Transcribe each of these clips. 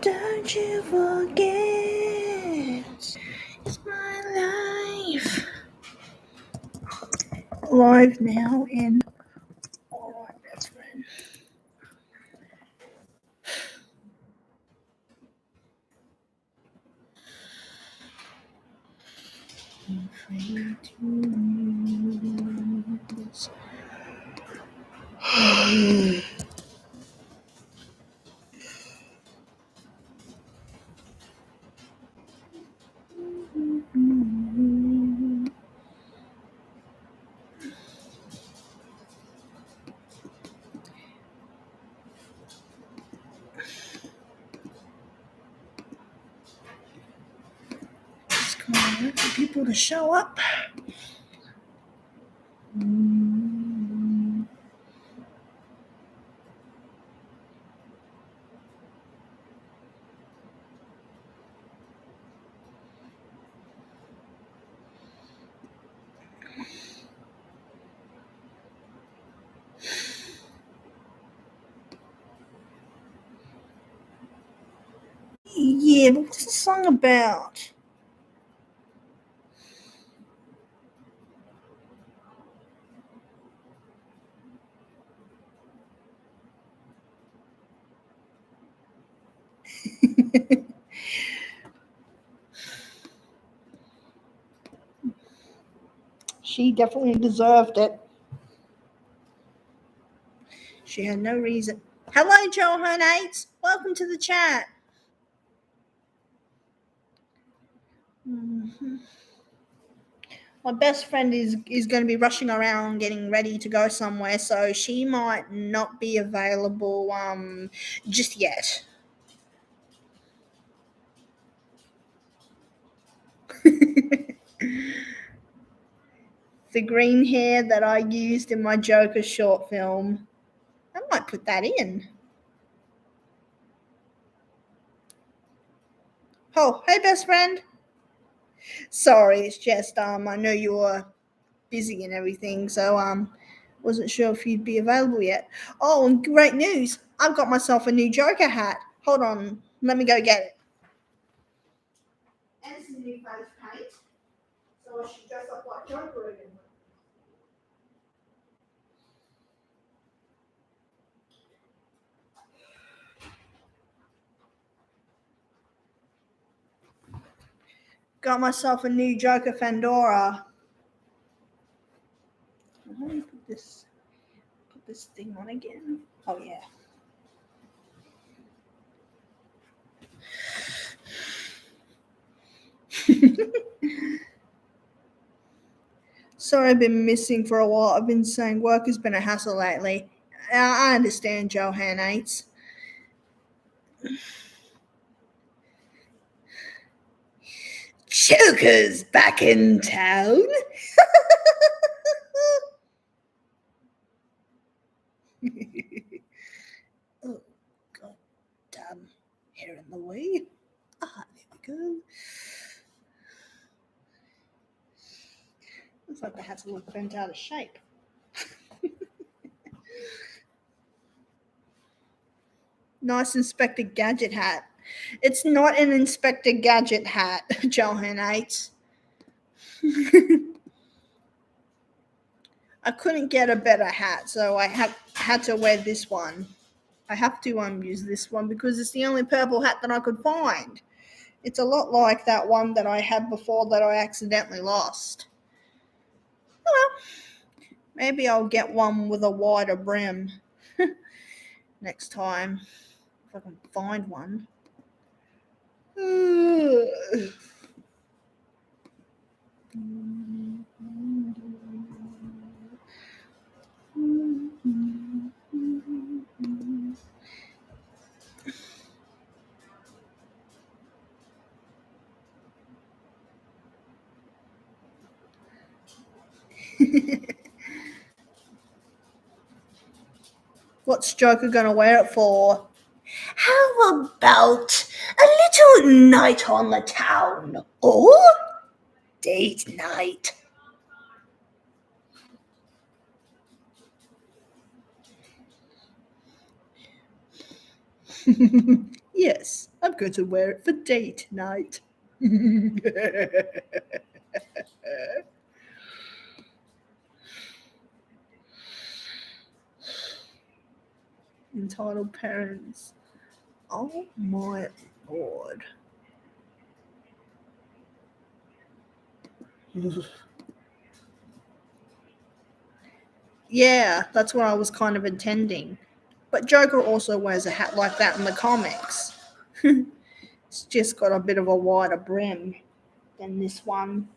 Don't you forget, it's my life. Live now in Alright, Best Friend. Free to lose. Just gonna wait for people to show up. Yeah, but what's the song about? She definitely deserved it. She had no reason. Hello, Johannates. Welcome to the chat. My best friend is going to be rushing around getting ready to go somewhere, so she might not be available just yet. The green hair that I used in my Joker short film. I might put that in. Oh, hey, best friend. Sorry, it's just I know you were busy and everything, so wasn't sure if you'd be available yet. Oh, and great news! I've got myself a new Joker hat. Hold on, let me go get it. And some new face paint, so I should dress up like Joker again. Got myself a new Joker Fandora. Let me put this thing on again. Oh yeah. Sorry, I've been missing for a while. I've been saying work has been a hassle lately. I understand, Johannates. Joker's back in town. Oh, god damn. Hair in the way. Ah, there we go. Looks like the hat's a little bent out of shape. Nice Inspector Gadget hat. It's not an Inspector Gadget hat, Johannates. I couldn't get a better hat, so I had to wear this one. I have to use this one because it's the only purple hat that I could find. It's a lot like that one that I had before that I accidentally lost. Well, maybe I'll get one with a wider brim next time if I can find one. What's Joker gonna wear it for? How about a little night on the town or date night? Yes, I'm going to wear it for date night. Entitled parents. Oh my lord. Yeah, that's what I was kind of intending. But Joker also wears a hat like that in the comics. It's just got a bit of a wider brim than this one.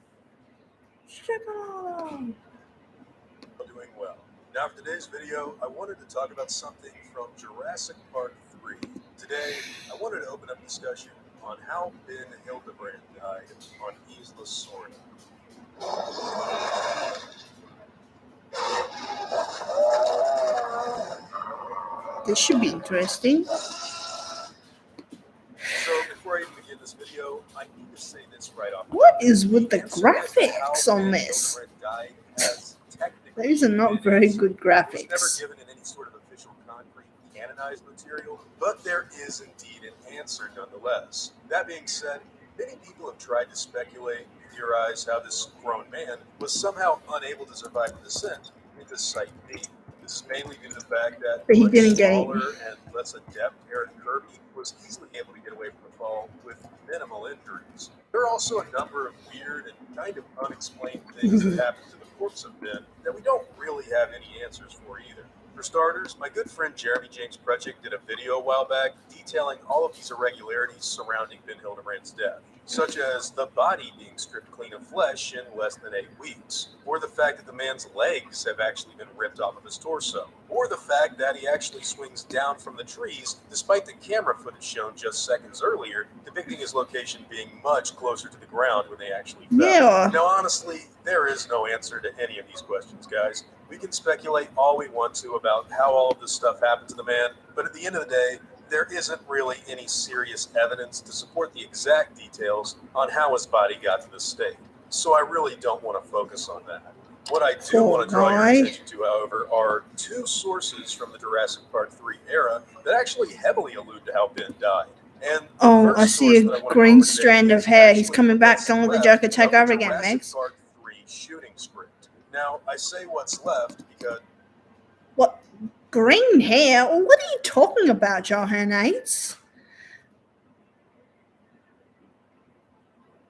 Doing well. Now for today's video, I wanted to talk about something from Jurassic Park 3. Today, I wanted to open up discussion on how Ben Hildebrand died on Isla Sorna. This should be interesting. So before I even begin this video, I need to say this right off. What is with the graphics on this? These are not very good graphics. Never given in any sort of official concrete canonized material, but there is indeed an answer nonetheless. That being said, many people have tried to speculate and theorize how this grown man was somehow unable to survive the descent into Site B. This is mainly due to the fact that he didn't get smaller and less adept Eric Kirby was easily able to get away from the fall with minimal injuries. There are also a number of weird and kind of unexplained things that happened to the corpse of Ben that we don't really have any answers for either. For starters, my good friend Jeremy James Prechik did a video a while back detailing all of these irregularities surrounding Ben Hildebrand's death, such as the body being stripped clean of flesh in less than 8 weeks, or the fact that the man's legs have actually been ripped off of his torso, or the fact that he actually swings down from the trees despite the camera footage shown just seconds earlier depicting his location being much closer to the ground when they actually fell. Yeah. Now honestly, there is no answer to any of these questions, guys. We can speculate all we want to about how all of this stuff happened to the man, but at the end of the day, there isn't really any serious evidence to support the exact details on how his body got to this state. So I really don't want to focus on that. What I do want to draw your attention to, however, are 2 sources from the Jurassic Park 3 era that actually heavily allude to how Ben died. And I see a green strand of hair. He's coming back. Don't let the Joker take over again, Max. Park 3 shooting script. Now, I say what's left because... What? Green hair? What are you talking about, Johannates?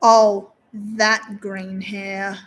Oh, that green hair.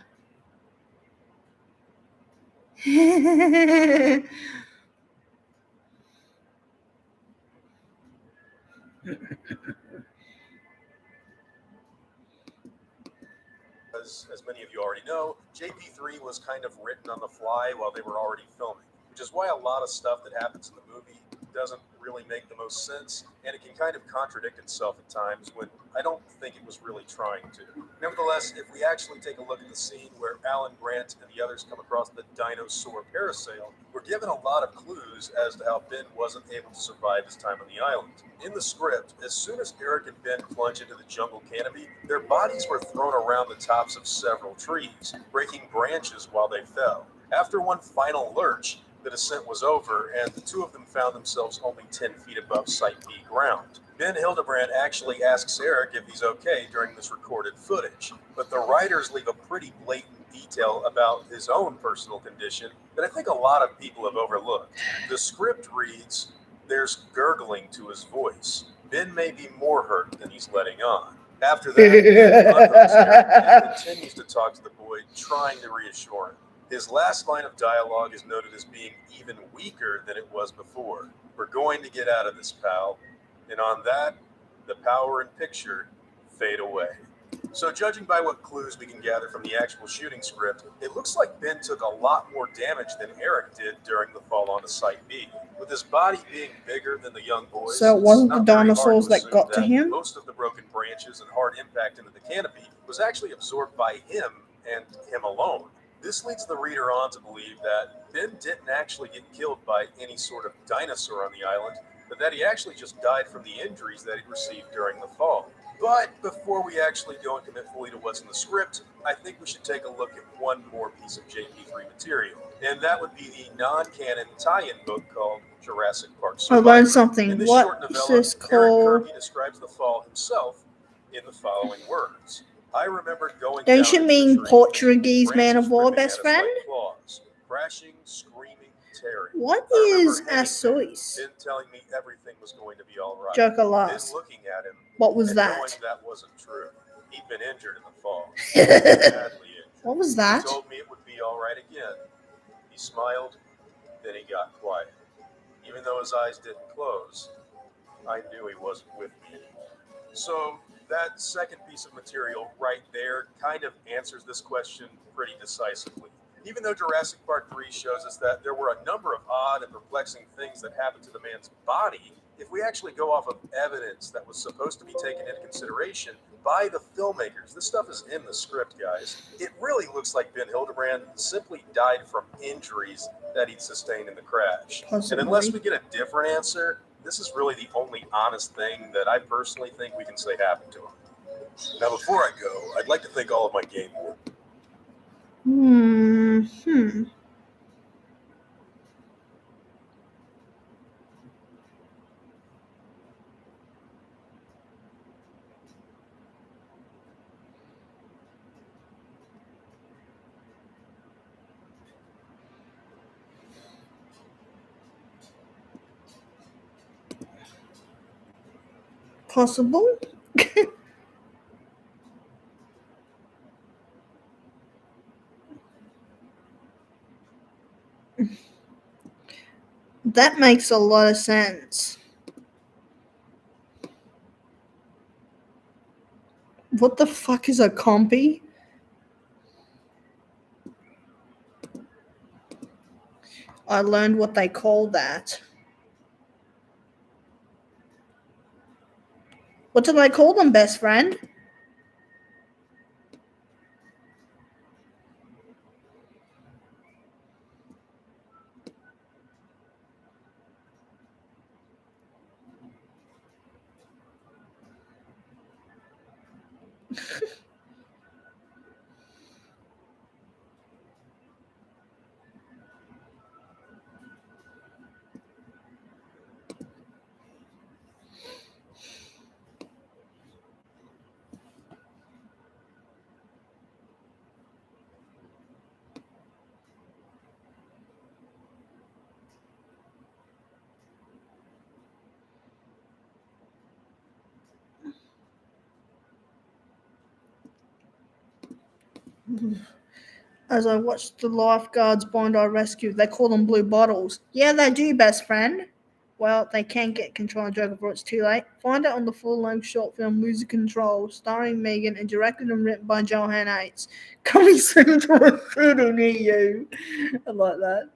As many of you already know, JP3 was kind of written on the fly while they were already filming, which is why a lot of stuff that happens in the movie doesn't really make the most sense, and it can kind of contradict itself at times when I don't think it was really trying to. Nevertheless, if we actually take a look at the scene where Alan Grant and the others come across the dinosaur parasail, we're given a lot of clues as to how Ben wasn't able to survive his time on the island. In the script, as soon as Eric and Ben plunge into the jungle canopy, their bodies were thrown around the tops of several trees, breaking branches while they fell. After one final lurch, the descent was over, and the 2 of them found themselves only 10 feet above Site B ground. Ben Hildebrand actually asks Eric if he's okay during this recorded footage, but the writers leave a pretty blatant detail about his own personal condition that I think a lot of people have overlooked. The script reads, "There's gurgling to his voice. Ben may be more hurt than he's letting on." After that, Eric continues to talk to the boy, trying to reassure him. His last line of dialogue is noted as being even weaker than it was before. "We're going to get out of this, pal." And on that, the power and picture fade away. So judging by what clues we can gather from the actual shooting script, it looks like Ben took a lot more damage than Eric did during the fall onto Site B. With his body being bigger than the young boys, so it wasn't the dinosaurs that got to him? Most of the broken branches and hard impact into the canopy was actually absorbed by him and him alone. This leads the reader on to believe that Ben didn't actually get killed by any sort of dinosaur on the island, but that he actually just died from the injuries that he received during the fall. But before we actually go and commit fully to what's in the script, I think we should take a look at one more piece of JP3 material, and that would be the non-canon tie-in book called Jurassic Park I Survivor. learned something. In this short What is novella, this Eric called? Kirby describes the fall himself in the following words. I remember going Don't down you the mean treasury, Portuguese man branches of war, ripping best at us like friend? claws, crashing, screaming, tearing. What I remember is hanging there, Azois? Ben telling me everything was going to be all right. Joker Ben last. looking at him What was and knowing that? that wasn't true. He'd been injured in the fall, badly injured. What was He that? told me it would be all right again. He smiled, then he got quiet. Even though his eyes didn't close, I knew he wasn't with me. So that second piece of material right there kind of answers this question pretty decisively. Even though Jurassic Park 3 shows us that there were a number of odd and perplexing things that happened to the man's body, if we actually go off of evidence that was supposed to be taken into consideration by the filmmakers, this stuff is in the script, guys. It really looks like Ben Hildebrand simply died from injuries that he'd sustained in the crash. Possibly. And unless we get a different answer, this is really the only honest thing that I personally think we can say happened to him. Now, before I go, I'd like to thank all of my game board. Possible? That makes a lot of sense. What the fuck is a compy? I learned what they call that. What do they call them, best friend? As I watched the lifeguards Bondi rescue, they call them blue bottles. Yeah, they do, best friend. Well, they can't get control of Joker before it's too late. Find it on the full-length short film Losing Control, starring Megan and directed and written by Johan Yates. Coming soon to a theater near you. I like that.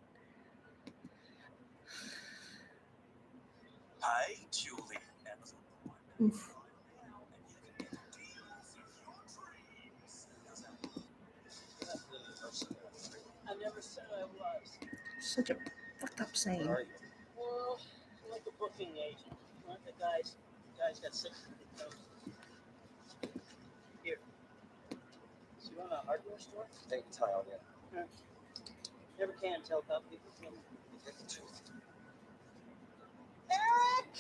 Hi, Julie. Amazon Oof. I never said I was. Such a fucked up scene. Well, I'm like a booking agent. Right? The guys got 600 posts. Here. So you run a hardware store? They can tile, yeah. Never can tell about people. Get the truth. Eric!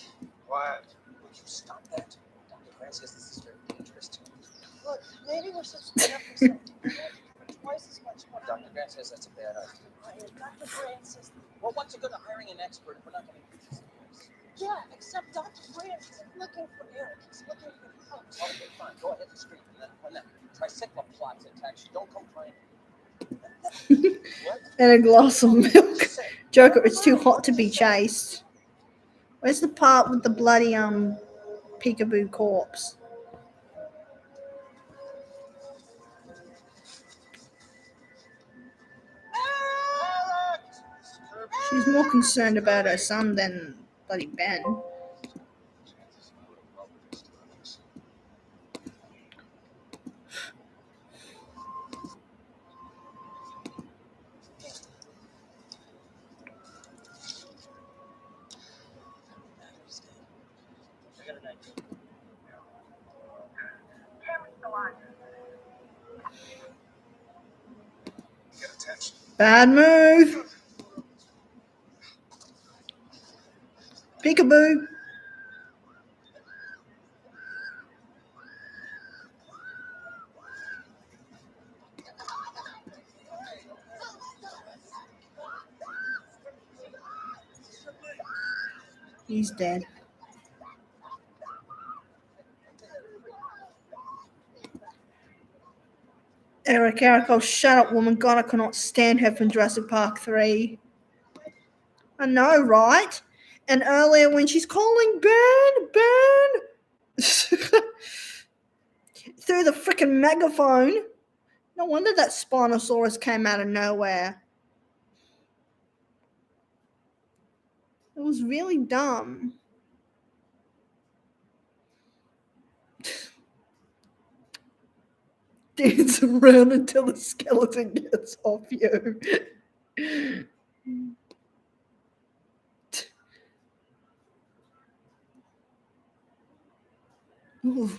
What? Would you stop that? Dr. Grant says this is very dangerous to you. Look, maybe we're subscribing for something. Twice as much money. Dr. Grant says that's a bad idea. Dr. Brand says, Well, what's the good of hiring an expert if we're not going to use this? yeah, except Dr. Brand isn't looking for Eric. He's looking for Coach. Okay, fine. Go ahead and scream. And then when that tricycle plots attacks you, don't come crying. What? And a glass of milk. Joker, it's too hot to be chased. Where's the part with the bloody peekaboo corpse? She's more concerned about her son than bloody Ben. Get attention. Bad move. Peekaboo. He's dead. Eric, oh, shut up, woman. God, I cannot stand her from Jurassic Park 3. I know, right? And earlier when she's calling Ben, through the freaking megaphone. No wonder that Spinosaurus came out of nowhere. It was really dumb. Dance around until the skeleton gets off you. Ooh.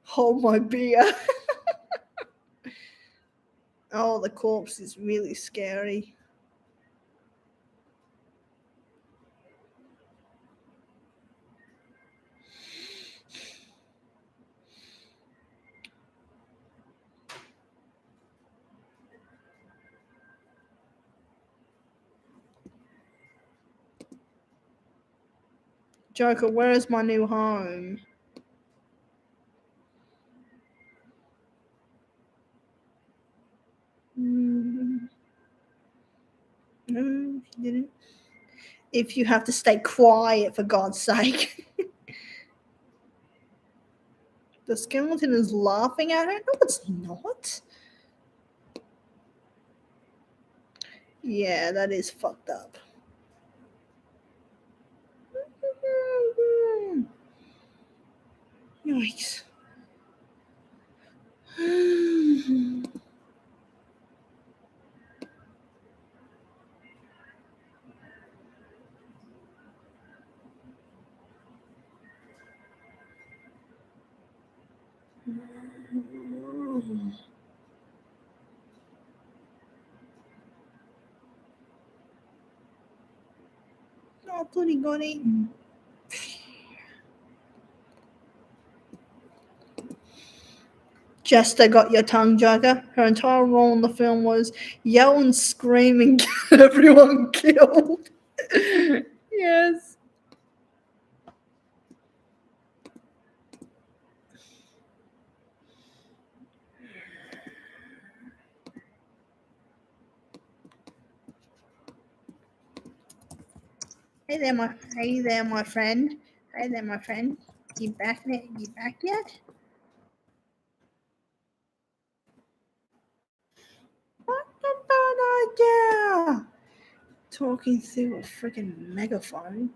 Hold my beer. Oh, the corpse is really scary. Joker, where is my new home? No, he didn't. If you have to stay quiet, for God's sake. The skeleton is laughing at her? No, it's not. Yeah, that is fucked up. Yikes. I thought he got eaten. Jester got your tongue, Joker. Her entire role in the film was yell and scream and get everyone killed. Yes. Hey there, my friend. Hey there, my friend. You back there? You back yet? What a bad idea! Talking through a freaking megaphone.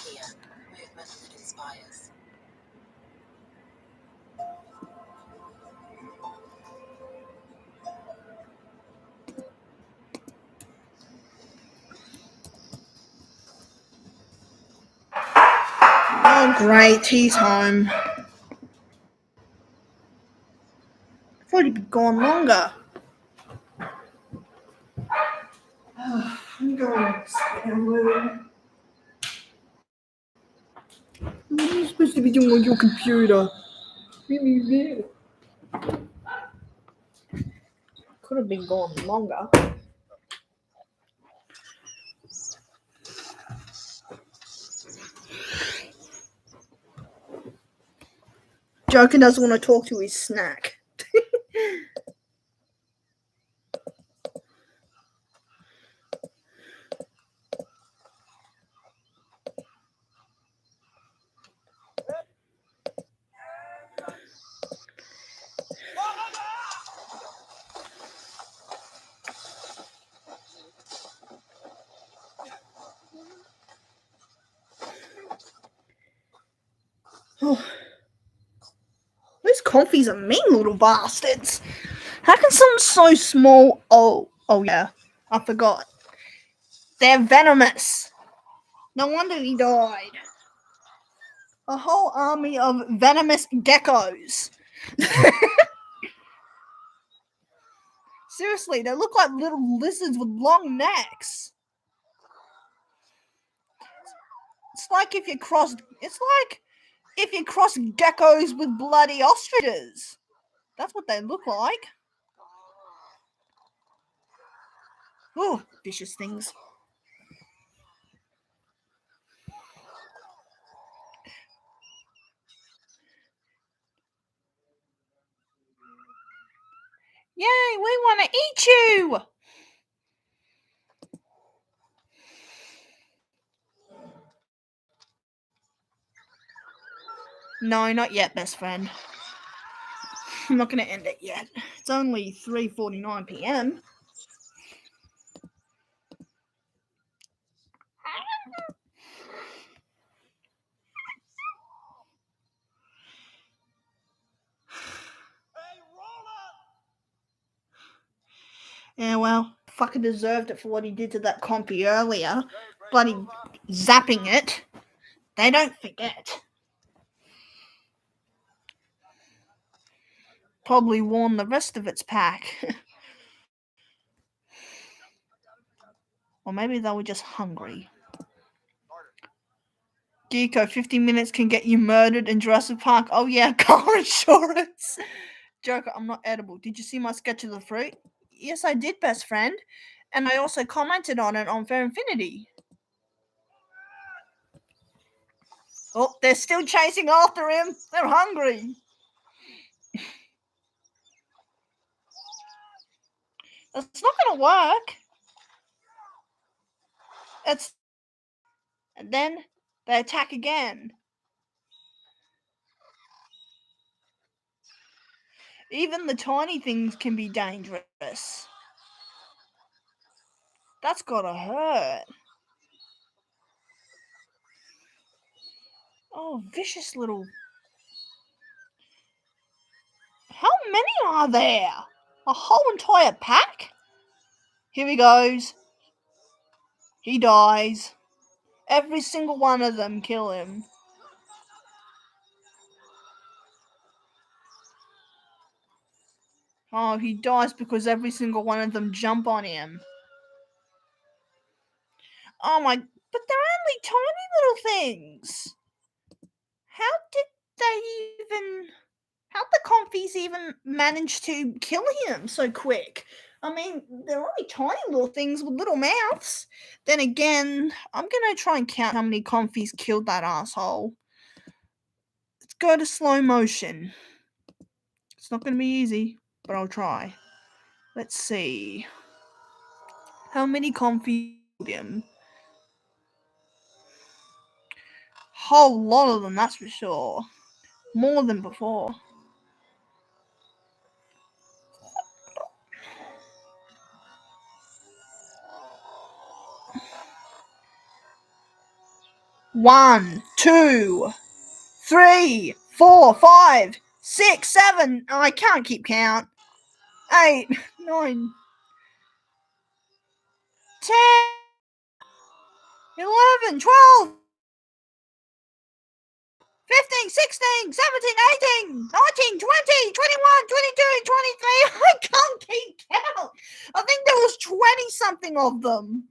Here, movement that inspires. Oh, great. He's home. I thought he'd be gone longer. I'm going to spare room. What are you supposed to be doing on your computer? Meet me there. Could have been gone longer. Joker doesn't want to talk to his snack. Oh, those confies are mean little bastards. How can something so small? Oh yeah, I forgot. They're venomous. No wonder he died. A whole army of venomous geckos. Seriously, they look like little lizards with long necks. It's like if you crossed geckos with bloody ostriches. That's what they look like. Oh, vicious things. Yay, we want to eat you! No, not yet, best friend. I'm not going to end it yet. It's only 3:49 p.m. Yeah, well, fucking deserved it for what he did to that compy earlier. Bloody zapping it. They don't forget. Probably warned the rest of its pack. Or maybe they were just hungry. Geeko, 15 minutes can get you murdered in Jurassic Park. Oh yeah, car insurance. Joker, I'm not edible. Did you see my sketch of the fruit? Yes, I did, best friend. And I also commented on it on Fair Infinity. Oh, they're still chasing after him. They're hungry. That's not going to work. And then they attack again. Even the tiny things can be dangerous. That's gotta hurt. Oh, vicious little. How many are there? A whole entire pack? Here he goes. He dies. Every single one of them kill him. Oh, he dies because every single one of them jump on him. Oh my, but they're only tiny little things. How did the confies even manage to kill him so quick? I mean, they're only tiny little things with little mouths. Then again, I'm gonna try and count how many confies killed that asshole. Let's go to slow motion. It's not gonna be easy, but I'll try. Let's see. How many confies killed him? Whole lot of them, that's for sure. More than before. One, two, 3, 4, 5, 6, 7. Oh, I can't keep count. 8, 9, 10, 11, 12, 15, 16, 17, 18, 19, 20, 21, 22, 23. I can't keep count. I think there was 20 something of them.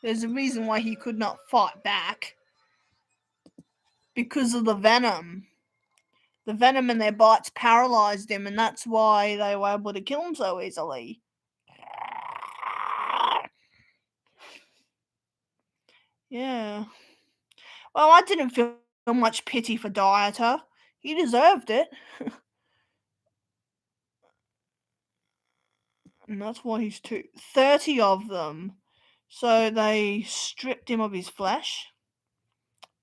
There's a reason why he could not fight back. Because of the venom. The venom in their bites paralyzed him, and that's why they were able to kill him so easily. Yeah. Well, I didn't feel much pity for Dieter. He deserved it. And that's why he's 30 of them. So they stripped him of his flesh.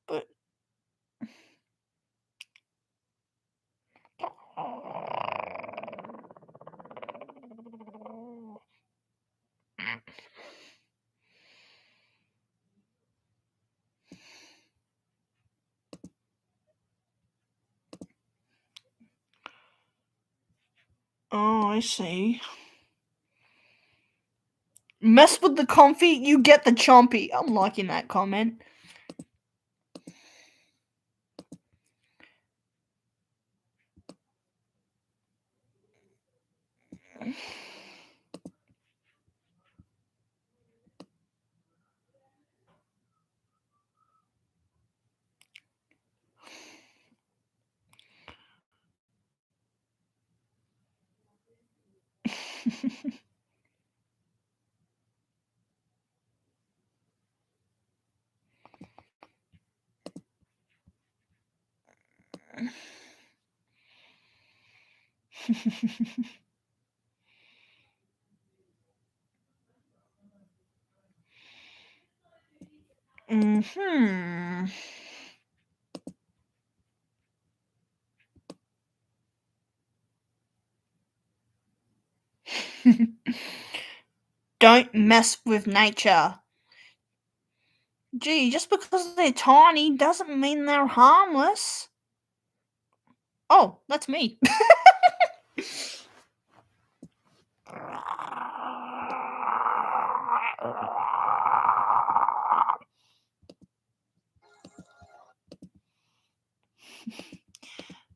But I see. Mess with the comfy, you get the chompy. I'm liking that comment. Hmm. Don't mess with nature. Gee, just because they're tiny doesn't mean they're harmless. Oh, that's me.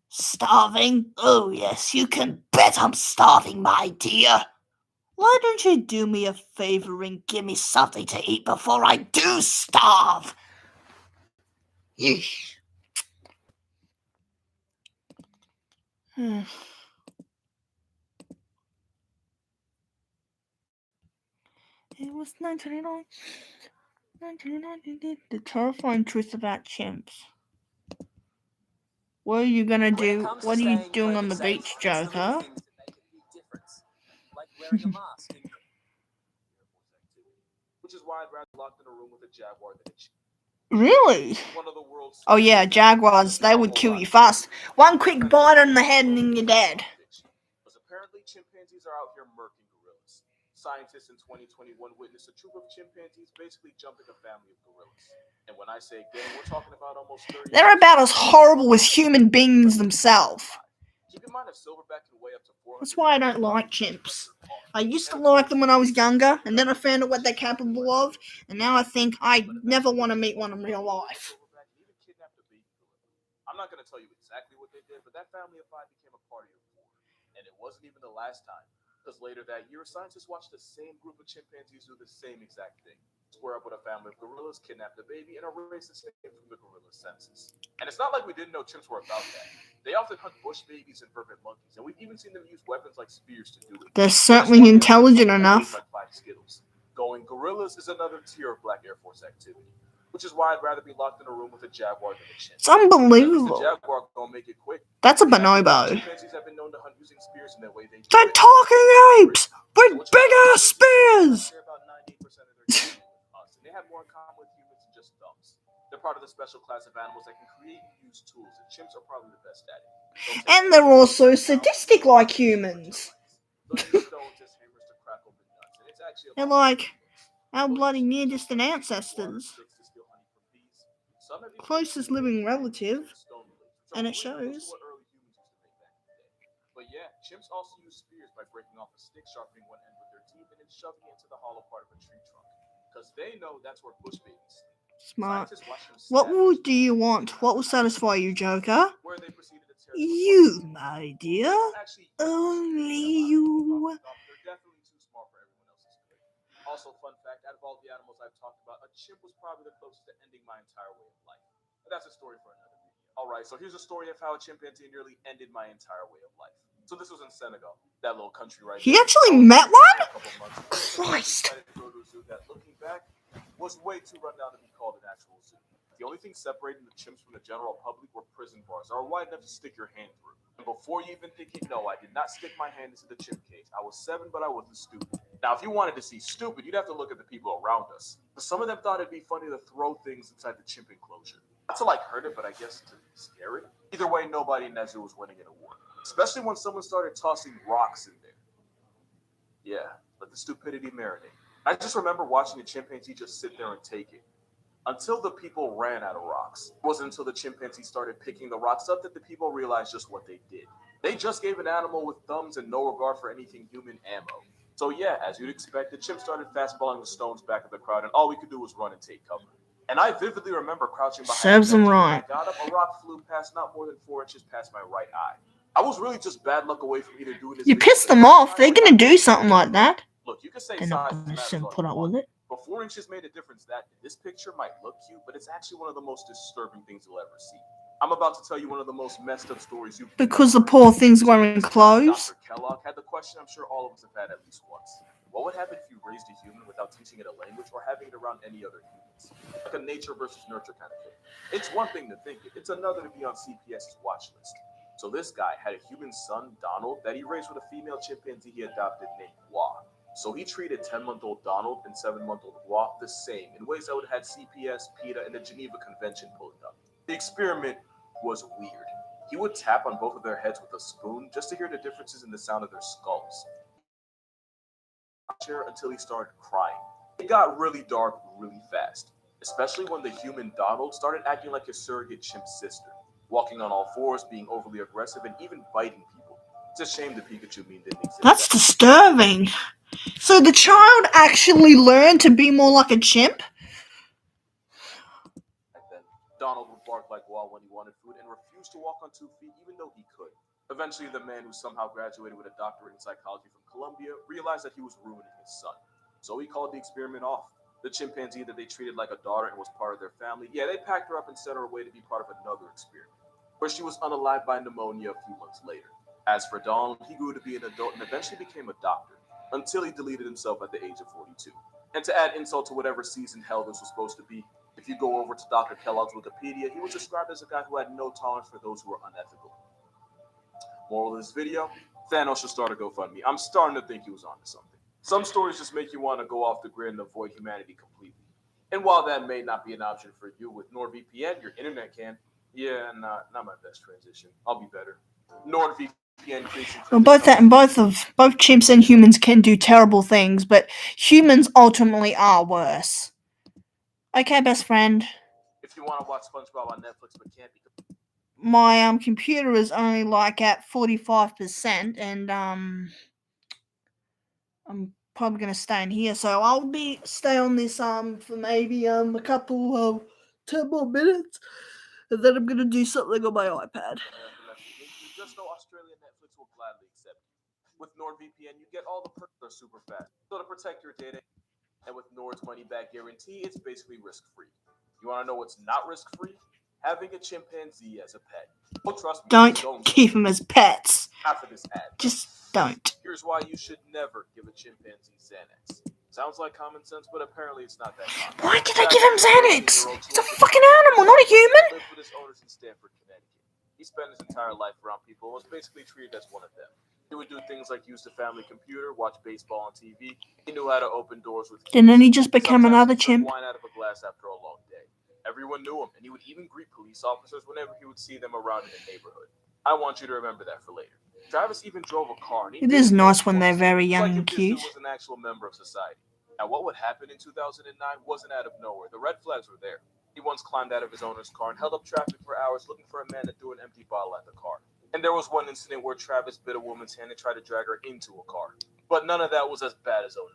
Starving? Oh, yes, you can bet I'm starving, my dear. Why don't you do me a favor and give me something to eat before I do starve? Yeesh. It was 1999. 1999. The terrifying truth about chimps. What are you gonna do? What are you doing on the beach, Joker? Like wearing a mask. Which is why I'd rather be locked in a room with a jaguar than a chimp. Really? One of the world's Oh yeah, jaguars, they would kill you fast. One quick bite on the head and then you're dead. Because apparently chimpanzees are out here murking gorillas. Scientists in 2021 witnessed a troop of chimpanzees basically jumping a family of gorillas. And when I say gang, we're talking about almost 30. They're about as horrible as human beings themselves. Keep in mind, a silverback can weigh up to 400. That's why I don't like chimps. I used to like them when I was younger, and then I found out what they're capable of, and now I think I never want to meet one in real life. I'm not going to tell you exactly what they did, but that family of 5 became a party of 4. And it wasn't even the last time. Because later that year, scientists watched the same group of chimpanzees do the same exact thing. Square up with a family of gorillas, kidnap the baby, and erase the stain from the gorilla's senses. And it's not like we didn't know chimps were about that. They often hunt bush babies and vervet monkeys, and we've even seen them use weapons like spears to do it. They're certainly intelligent enough. Like 5 Skittles. Going gorillas is another tier of Black Air Force activity. Which is why I'd rather be locked in a room with a jaguar than a chimp. It's unbelievable. The jaguar gonna make it quick. That's a bonobo. Chimpanzees have been known to hunt using spears in their way. They're talking apes with big ass spears. They're about 98% of their DNA with us, and they have more in common with humans than just thumbs. They're part of the special class of animals that can create and use tools, and chimps are probably the best at it. And they're also sadistic like humans. They're like our bloody near distant ancestors. Closest living relative. And it shows. But yeah, chimps also use spears by breaking off a stick, sharpening one end with their teeth, and then shoving it into the hollow part of a tree trunk. Because they know that's where bush babies sleep. Smart. What do you want? What will satisfy you, Joker? You, my dear. Only you. They're definitely too smart for everyone else's good. Also, fun fact, out of all the animals I've talked about, a chimp was probably the closest to ending my entire way of life. But that's a story for another video. Alright, so here's a story of how a chimpanzee nearly ended my entire way of life. So this was in Senegal, that little country right He there. actually met one? Christ. That looking back was way too run down to be called an actual zoo. The only thing separating the chimps from the general public were prison bars that are wide enough to stick your hand through. And before you even think you know, I did not stick my hand into the chimp cage. I was 7, but I wasn't stupid. Now, if you wanted to see stupid, you'd have to look at the people around us. But some of them thought it'd be funny to throw things inside the chimp enclosure. Not to like hurt it, but I guess to scare it. Either way, nobody in that zoo was winning an award. Especially when someone started tossing rocks in there. Yeah, let the stupidity marinate. I just remember watching a chimpanzee just sit there and take it. until the people ran out of rocks. It wasn't until the chimpanzee started picking the rocks up that the people realized just what they did. They just gave an animal with thumbs and no regard for anything human ammo. So yeah, as you'd expect, the chimp started fastballing the stones back at the crowd, and all we could do was run and take cover. And I vividly remember crouching behind Serves the them bench, and when right. I got up, a rock flew past not more than 4 inches past my right eye. I was really just bad luck away from either doing this. You video piss for the them first off. time They're or gonna not do doing it something at all. like that. Look, you can say They're not size gonna matters sit all put you up want, with it. but 4 inches made a difference that day. This picture might look cute, but it's actually one of the most disturbing things you'll ever see. I'm about to tell you one of the most messed up stories you've Because the never poor heard. thing's So wearing this guy, clothes. Dr. Kellogg, had the question I'm sure all of us have had at least once. What would happen if you raised a human without teaching it a language or having it around any other humans? Like a nature versus nurture kind of thing. It's one thing to think it, it's another to be on CPS's watch list. So this guy had a human son, Donald, that he raised with a female chimpanzee he adopted named Hua. So he treated 10-month-old Donald and 7-month-old Hua the same in ways that would have had CPS, PETA, and the Geneva Convention pulling up. The experiment was weird. He would tap on both of their heads with a spoon just to hear the differences in the sound of their skulls. Until he started crying. It got really dark really fast, especially when the human Donald started acting like his surrogate chimp sister, walking on all fours, being overly aggressive, and even biting people. It's a shame the Pikachu meme didn't exist. That's disturbing. So the child actually learned to be more like a chimp? Then Donald would bark like Wall when he wanted food and refused to walk on 2 feet even though he could. Eventually, the man who somehow graduated with a doctorate in psychology from Columbia realized that he was ruining his son. So he called the experiment off. The chimpanzee that they treated like a daughter and was part of their family, yeah, they packed her up and sent her away to be part of another experiment, where she was unalived by pneumonia a few months later. As for Donald, he grew to be an adult and eventually became a doctor, until he deleted himself at the age of 42. And to add insult to whatever season hell this was supposed to be, if you go over to Dr. Kellogg's Wikipedia, he was described as a guy who had no tolerance for those who were unethical. Moral of this video, Thanos should start a GoFundMe. I'm starting to think he was onto something. Some stories just make you want to go off the grid and avoid humanity completely. And while that may not be an option for you with NordVPN, your internet can. Yeah, not my best transition. I'll be better. NordVPN creates Well, both chimps and humans can do terrible things, but humans ultimately are worse. Okay, best friend. If you want to watch SpongeBob on Netflix but can't because My computer is only like at 45%, and I'm probably gonna stay in here, so I'll stay on this for maybe a couple of 10 more minutes, and then I'm gonna do something on my iPad. just know Australian Netflix will gladly accept you. With NordVPN, you get all the perks that are super fast. So to protect your data, and with Nord's money back guarantee, it's basically risk-free. You want to know what's not risk-free? Having a chimpanzee as a pet. Oh, trust me, Don't don't keep them as pets. after this ad. Just don't. Here's why you should never give a chimpanzee Xanax. Sounds like common sense, but apparently it's not that common. Why did they give him Xanax? It's a fucking animal, not a human. He lived with his owners in Stamford, Connecticut. He spent his entire life around people and was basically treated as one of them. He would do things like use the family computer, watch baseball on TV. He knew how to open doors with keys. And then he just became Sometimes another he'd serve chimp. wine out of a glass after a long day. Everyone knew him, and he would even greet police officers whenever he would see them around in the neighborhood. I want you to remember that for later. Travis even drove a car. And he It did is it nice when once. they're very It's young like and if this cute. dude was an actual member of society. Now, what would happen in 2009 wasn't out of nowhere. The red flags were there. He once climbed out of his owner's car and held up traffic for hours looking for a man to threw an empty bottle at the car. And there was one incident where Travis bit a woman's hand and tried to drag her into a car. But none of that was as bad as 09.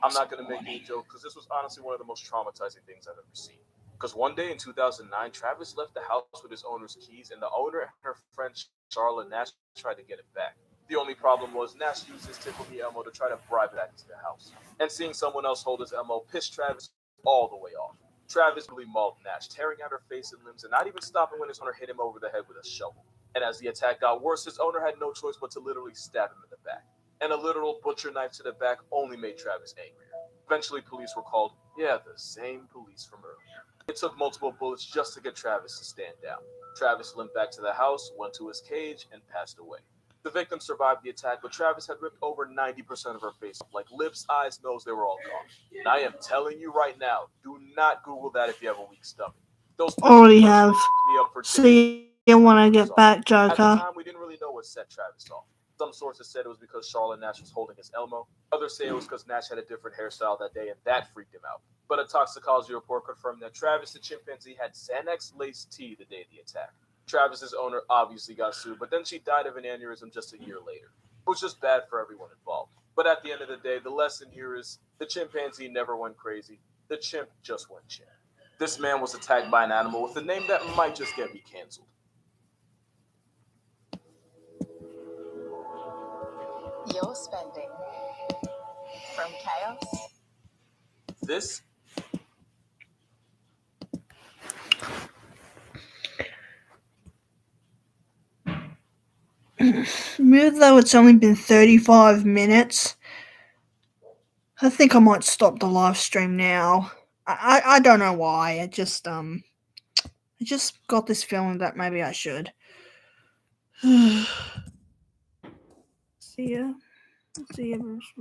I'm not going to make any joke because this was honestly one of the most traumatizing things I've ever seen. Because one day in 2009, Travis left the house with his owner's keys, and the owner and her friend Charlotte Nash tried to get it back. The only problem was Nash used his Tickle Me Elmo to try to bribe it into the house. And seeing someone else hold his Elmo pissed Travis all the way off. Travis really mauled Nash, tearing out her face and limbs and not even stopping when his owner hit him over the head with a shovel. And as the attack got worse, his owner had no choice but to literally stab him in the back. And a literal butcher knife to the back only made Travis angrier. Eventually, police were called. Yeah, the same police from earlier. It took multiple bullets just to get Travis to stand down. Travis limped back to the house, went to his cage, and passed away. The victim survived the attack, but Travis had ripped over 90% of her face, like lips, eyes, nose, they were all gone. And I am telling you right now, do not Google that if you have a weak stomach. Those Already have. me up for See you when I get back, At the Joker. time, we didn't really know what set Travis off. Some sources said it was because Charlotte Nash was holding his Elmo. Others say it was because Nash had a different hairstyle that day and that freaked him out. But a toxicology report confirmed that Travis the chimpanzee had Xanax laced tea the day of the attack. Travis's owner obviously got sued, but then she died of an aneurysm just a year later. It was just bad for everyone involved. But at the end of the day, the lesson here is the chimpanzee never went crazy. The chimp just went chimp. This man was attacked by an animal with a name that might just get me canceled. You're spending from chaos. This Even though it's only been 35 minutes, I think I might stop the live stream now. I don't know why. I just got this feeling that maybe I should. See ya. See ya, Bruce.